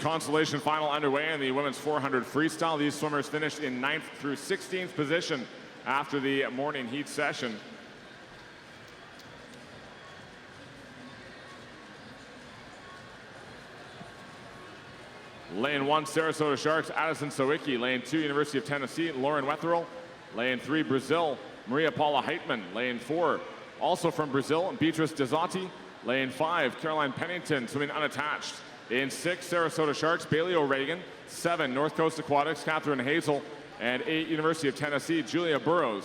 consolation final underway in the women's 400 freestyle. These swimmers finished in 9th through 16th position after the morning heat session. Lane 1, Sarasota Sharks, Addison Sawicki. Lane 2, University of Tennessee, Lauren Wetherell. Lane 3, Brazil, Maria Paula Heitman. Lane 4, also from Brazil, Beatrice Dezotti. Lane 5, Caroline Pennington, swimming unattached. In 6, Sarasota Sharks, Bailey O'Regan. 7, North Coast Aquatics, Catherine Hazel. And 8, University of Tennessee, Julia Burrows.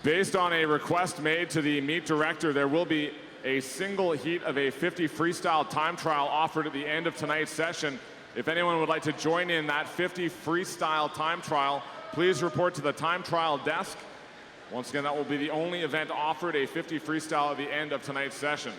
Based on a request made to the meet director, there will be a single heat of a 50 freestyle time trial offered at the end of tonight's session. If anyone would like to join in that 50 freestyle time trial, please report to the time trial desk. Once again, that will be the only event offered, a 50 freestyle at the end of tonight's session.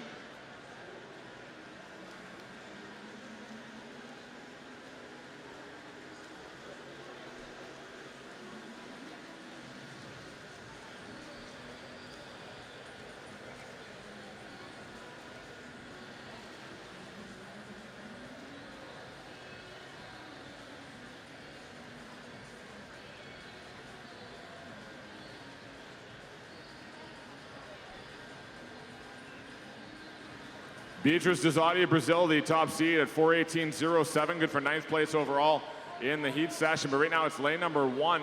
Beatrice Dezotti of Brazil, the top seed at 4:18.07, good for 9th place overall in the heat session. But right now it's lane number 1,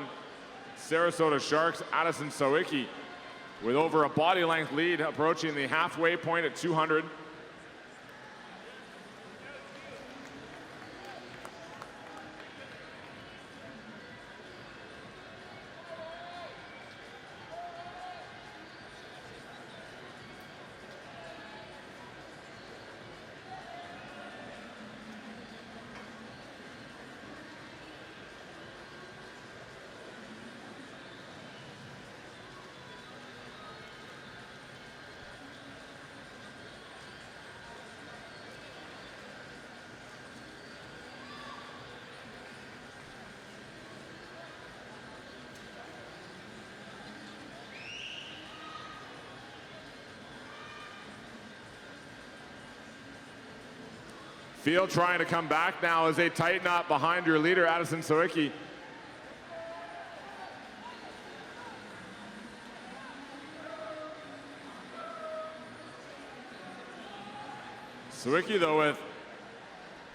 Sarasota Sharks, Addison Sawicki, with over a body length lead, approaching the halfway point at 200. Field trying to come back now as they tighten up behind your leader, Addison Sawicki. Sawicki, though, with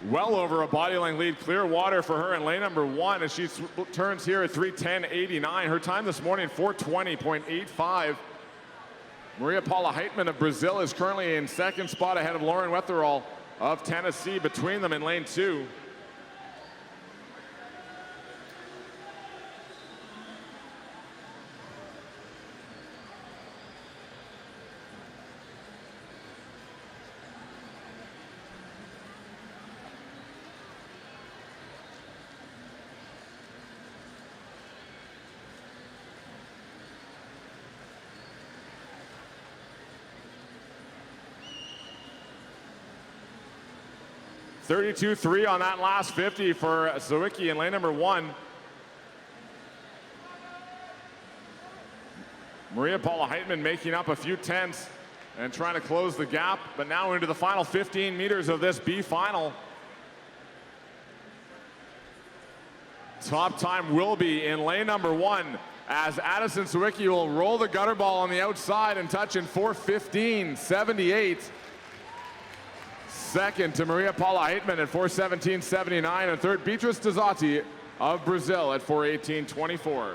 well over a body length lead, clear water for her in lane number 1 as she turns here at 3:10.89. Her time this morning, 4:20.85. Maria Paula Heitman of Brazil is currently in 2nd spot ahead of Lauren Wetherell of Tennessee, between them in lane 2. .32.3 on that last 50 for Sawicki in lane number 1. Maria Paula Heitman making up a few tenths and trying to close the gap, but now into the final 15 meters of this B final. Top time will be in lane number 1 as Addison Sawicki will roll the gutter ball on the outside and touch in 4:15.78. Second to Maria Paula Heitman at 4:17.79, and third Beatrice Dezotti of Brazil at 4:18.24.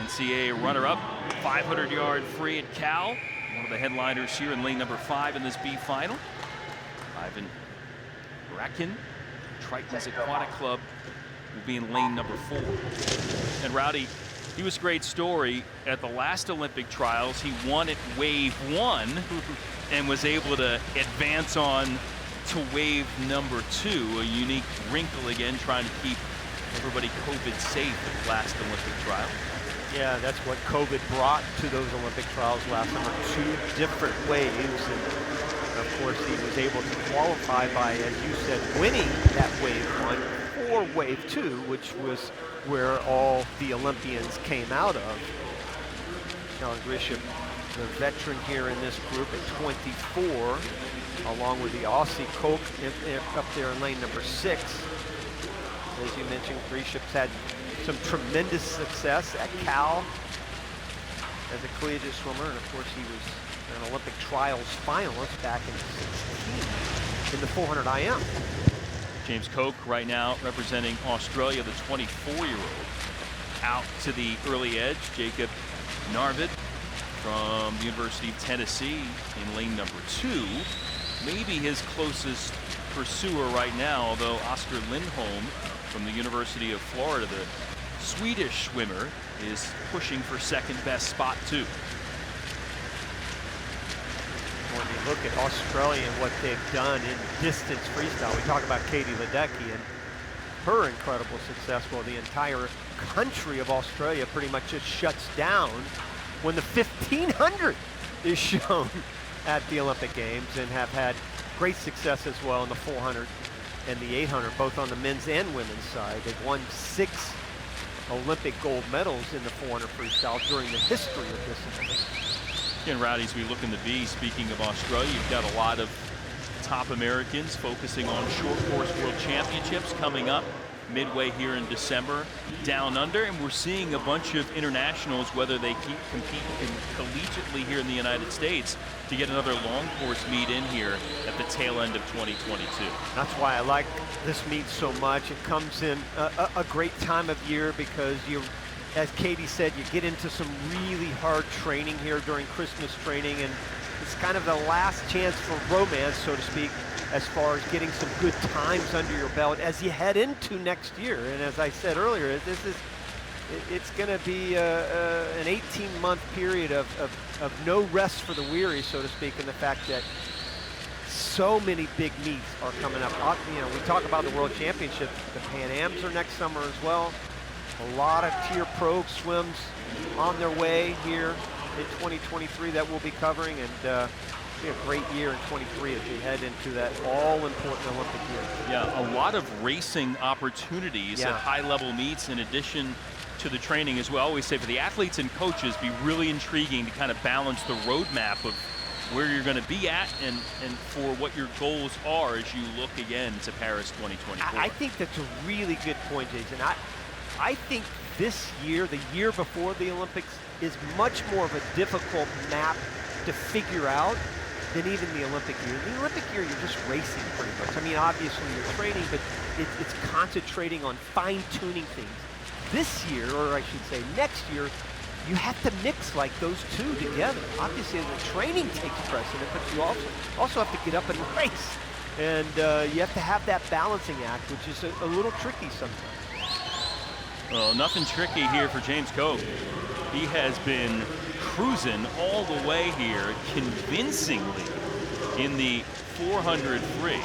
NCAA runner-up, 500-yard free at Cal. One of the headliners here in lane number 5 in this B final. Ivan Bracken, Triton's Aquatic Club, will be in lane number 4. And Rowdy, he was a great story at the last Olympic trials. He won at wave 1 and was able to advance on to wave number 2, a unique wrinkle again, trying to keep everybody COVID safe at the last Olympic trial. Yeah, that's what COVID brought to those Olympic trials last summer, 2 different waves. And of course, he was able to qualify by, as you said, winning that wave 1 or wave 2, which was where all the Olympians came out of. Sean Grisham, the veteran here in this group at 24, along with the Aussie Coke up there in lane number 6. As you mentioned, Grisham's had some tremendous success at Cal as a collegiate swimmer, and of course he was an Olympic trials finalist back in 2016 in the 400 IM. James Koch right now representing Australia, the 24-year-old. Out to the early edge, Jacob Narvid from the University of Tennessee in lane number 2. Maybe his closest pursuer right now, although Oscar Lindholm from the University of Florida, the Swedish swimmer, is pushing for second best spot too. When you look at Australia and what they've done in distance freestyle, we talk about Katie Ledecky and her incredible success. Well, the entire country of Australia pretty much just shuts down when the 1500 is shown at the Olympic Games, and have had great success as well in the 400 and the 800, both on the men's and women's side. They've won 6 Olympic gold medals in the 400 freestyle during the history of this event. And Rowdy, as we look in the B, speaking of Australia, you've got a lot of top Americans focusing on short course world championships coming up midway here in December down under, and we're seeing a bunch of internationals, whether they compete collegiately here in the United States, to get another long course meet in here at the tail end of 2022. That's why I like this meet so much. It comes in a great time of year because you, as Katie said, you get into some really hard training here during Christmas training, and it's kind of the last chance for romance, so to speak, as far as getting some good times under your belt as you head into next year. And as I said earlier, it's going to be an 18-month period of no rest for the weary, so to speak, and the fact that so many big meets are coming up. You know, we talk about the World Championship. The Pan Ams are next summer as well. A lot of tier pro swims on their way here in 2023 that we'll be covering, and be a great year in 23 as we head into that all-important Olympic year. Yeah, a lot of racing opportunities at high-level meets in addition to the training, as we always say, for the athletes and coaches, be really intriguing to kind of balance the roadmap of where you're going to be at and for what your goals are as you look again to Paris 2024. I think that's a really good point, Jason. I think this year, the year before the Olympics, is much more of a difficult map to figure out than even the Olympic year. The Olympic year, you're just racing pretty much. I mean, obviously you're training, but it's concentrating on fine-tuning things. This year, or I should say next year, you have to mix like those two together. Obviously the training takes precedent, but you also have to get up and race. And you have to have that balancing act, which is a little tricky sometimes. Well, nothing tricky here for James Koch. He has been cruising all the way here convincingly in the 400 free.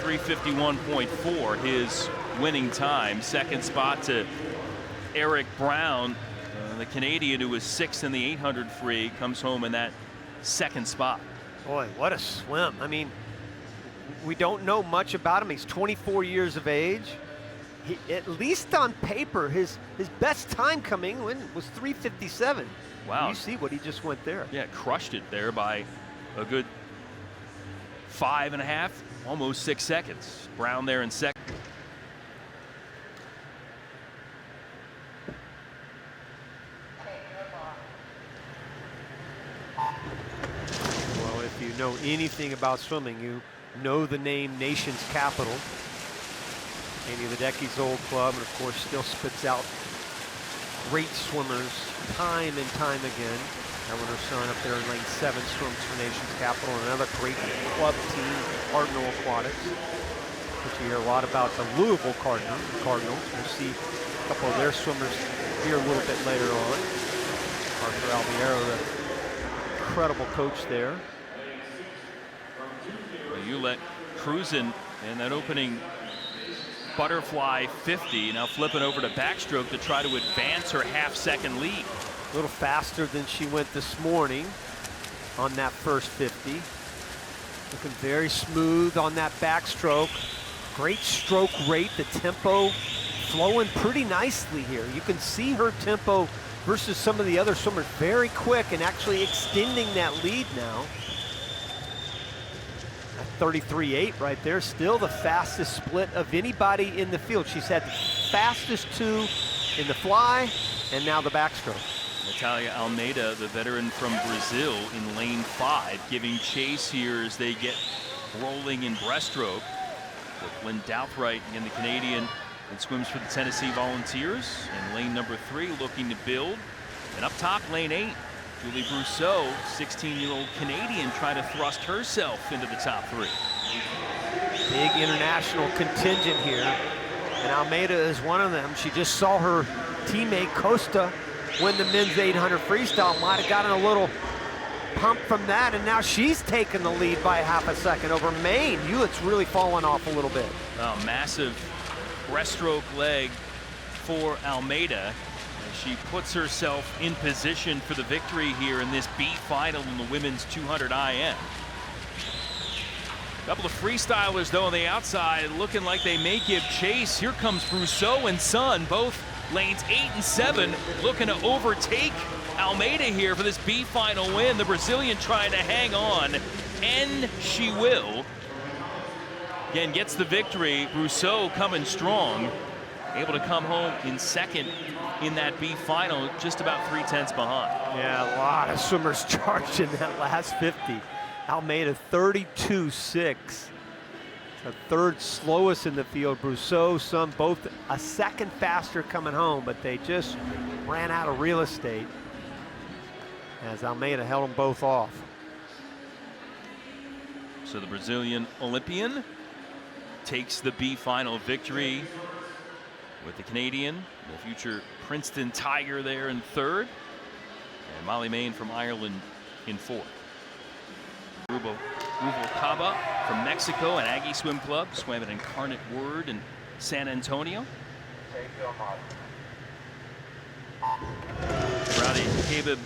351.4 his winning time. Second spot to Eric Brown, the Canadian who was 6th in the 800 free, comes home in that second spot. Boy, what a swim. I mean, we don't know much about him. He's 24 years of age. At least on paper, his best time coming in was 3:57. Wow. You see what he just went there. Yeah, crushed it there by a good 5.5, almost 6 seconds. Brown there in second. Well, if you know anything about swimming, you know the name Nation's Capital. Katie Ledecky's old club, and of course still spits out great swimmers time and time again. Ellen, her son up there in lane 7, swims for Nation's Capital. Another great club team, Cardinal Aquatics, which you hear a lot about the Louisville Cardinals. We'll see a couple of their swimmers here a little bit later on. Arthur Alviero, the incredible coach there. Ulet cruising in that opening butterfly 50, now flipping over to backstroke to try to advance her half-second lead. A little faster than she went this morning on that first 50. Looking very smooth on that backstroke. Great stroke rate, the tempo flowing pretty nicely here. You can see her tempo versus some of the other swimmers very quick and actually extending that lead now. 33.8 right there, still the fastest split of anybody in the field. She's had the fastest 2 in the fly and now the backstroke. Natalia Almeida, the veteran from Brazil, in lane 5, giving chase here as they get rolling in breaststroke. With Lynn Douthright, again the Canadian, that swims for the Tennessee Volunteers. And lane number 3 looking to build. And up top, lane 8, Julie Brousseau, 16-year-old Canadian, trying to thrust herself into the top 3. Big international contingent here, and Almeida is one of them. She just saw her teammate Costa win the men's 800 freestyle. Might have gotten a little pump from that, and now she's taken the lead by half a second over Maine. Hewlett's really fallen off a little bit. Oh, massive breaststroke leg for Almeida. She puts herself in position for the victory here in this B final in the women's 200 IM. A couple of freestylers though on the outside looking like they may give chase. Here comes Brousseau and Son, both lanes 8 and 7, looking to overtake Almeida here for this B final win. The Brazilian trying to hang on, and she will. Again, gets the victory. Brousseau coming strong, able to come home in second in that B final, just about 3/10 behind. Yeah, a lot of swimmers charged in that last 50. Almeida 32.6. The third slowest in the field. Brousseau, Son, both a second faster coming home, but they just ran out of real estate as Almeida held them both off. So the Brazilian Olympian takes the B final victory with the Canadian, the future Princeton Tiger there in 3rd, and Molly Main from Ireland in 4th. Rubalcaba from Mexico, an Aggie Swim Club, swam at Incarnate Word in San Antonio. Rowdy Habib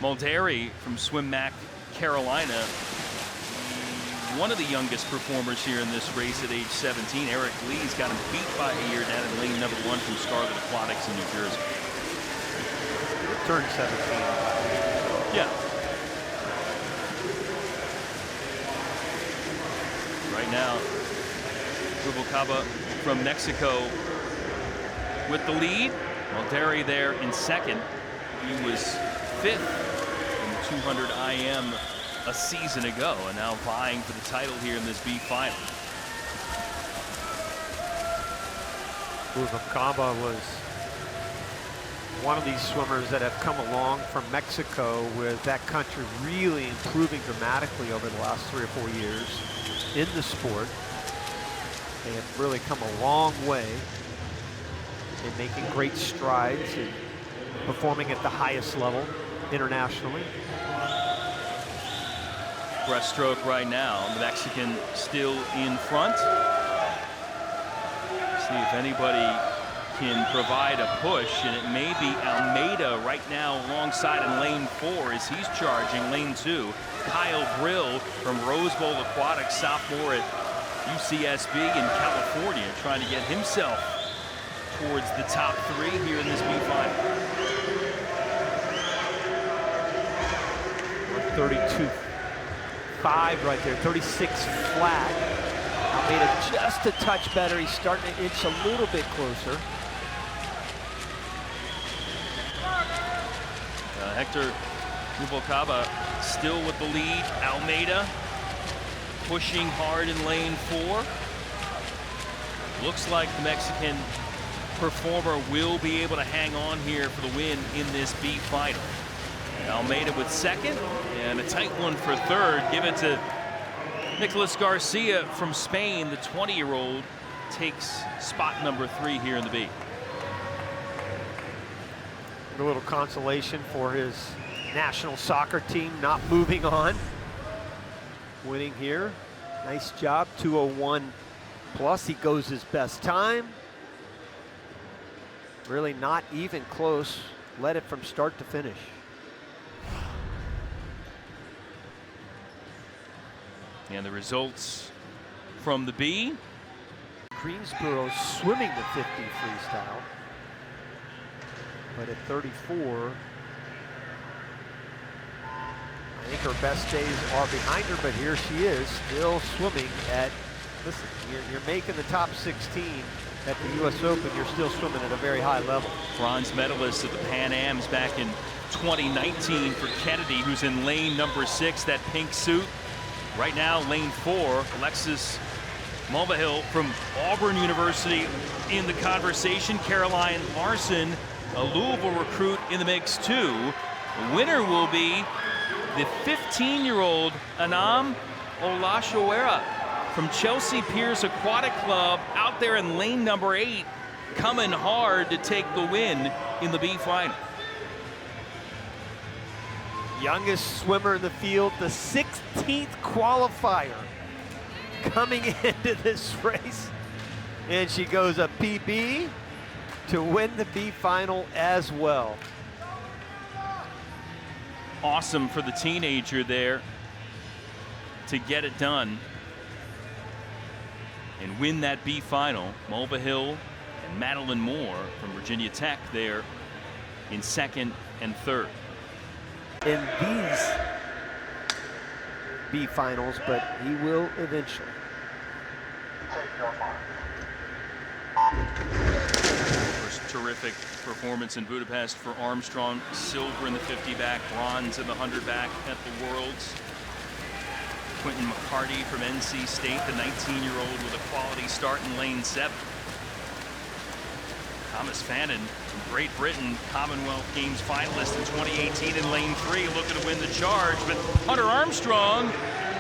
Muldari from Swim Mac, Carolina. One of the youngest performers here in this race at age 17. Eric Lee's got him beat by a year down in lane number 1 from Scarlet Aquatics in New Jersey. Turned 17. Yeah. Right now, Rubalcaba from Mexico with the lead. Muldari there in 2nd. He was 5th in the 200 IM a season ago, and now vying for the title here in this B final. Rubalcaba was one of these swimmers that have come along from Mexico, with that country really improving dramatically over the last 3 or 4 years in the sport. They have really come a long way in making great strides and performing at the highest level internationally. Breaststroke right now, the Mexican still in front. See if anybody can provide a push, and it may be Almeida right now alongside in lane 4 as he's charging lane 2. Kyle Brill from Rose Bowl Aquatics, sophomore at UCSB in California, trying to get himself towards the top 3 here in this B final. 32.5 right there, 36 flat. Almeida just a touch better. He's starting to inch a little bit closer. Hector Rubalcaba still with the lead. Almeida pushing hard in lane 4. Looks like the Mexican performer will be able to hang on here for the win in this B final. Almeida with second, and a tight one for third. Give it to Nicolas Garcia from Spain. The 20-year-old takes spot number 3 here in the B. A little consolation for his national soccer team not moving on. Winning here. Nice job, 2:01 plus. He goes his best time. Really not even close. Led it from start to finish. And the results from the B. Greensboro swimming the 50 freestyle. But at 34, I think her best days are behind her, but here she is, still swimming at, listen, you're making the top 16 at the US Open, you're still swimming at a very high level. Bronze medalist at the Pan Ams back in 2019 for Kennedy, who's in lane number 6, that pink suit. Right now, lane 4, Alexis Mulvihill from Auburn University in the conversation. Caroline Larson, a Louisville recruit, in the mix too. The winner will be the 15-year-old Anam Olashawera from Chelsea Piers Aquatic Club, out there in lane number 8, coming hard to take the win in the B final. Youngest swimmer in the field, the 16th qualifier coming into this race. And she goes a PB to win the B final as well. Awesome for the teenager there to get it done and win that B final. Mulvihill and Madeline Moore from Virginia Tech there in second and third. In these B finals, but he will eventually. First terrific performance in Budapest for Armstrong. Silver in the 50 back, bronze in the 100 back at the Worlds. Quentin McCarty from NC State, the 19-year-old with a quality start in lane 7. Thomas Fannin from Great Britain, Commonwealth Games finalist in 2018 in lane 3, looking to win the charge. But Hunter Armstrong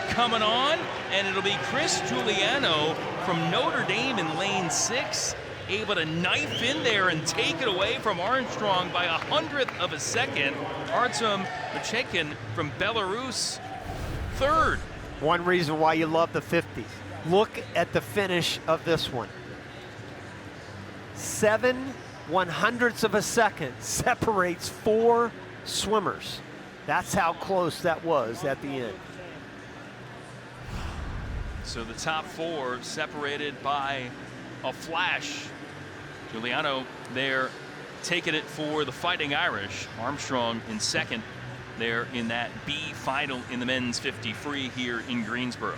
coming on, and it'll be Chris Giuliano from Notre Dame in lane 6, able to knife in there and take it away from Armstrong by 100th of a second. Artem Machekin from Belarus, third. One reason why you love the 50s. Look at the finish of this one. 7/100ths of a second separates 4 swimmers. That's how close that was at the end. So the top 4 separated by a flash. Giuliano there taking it for the Fighting Irish. Armstrong in second there in that B final in the men's 50 free here in Greensboro.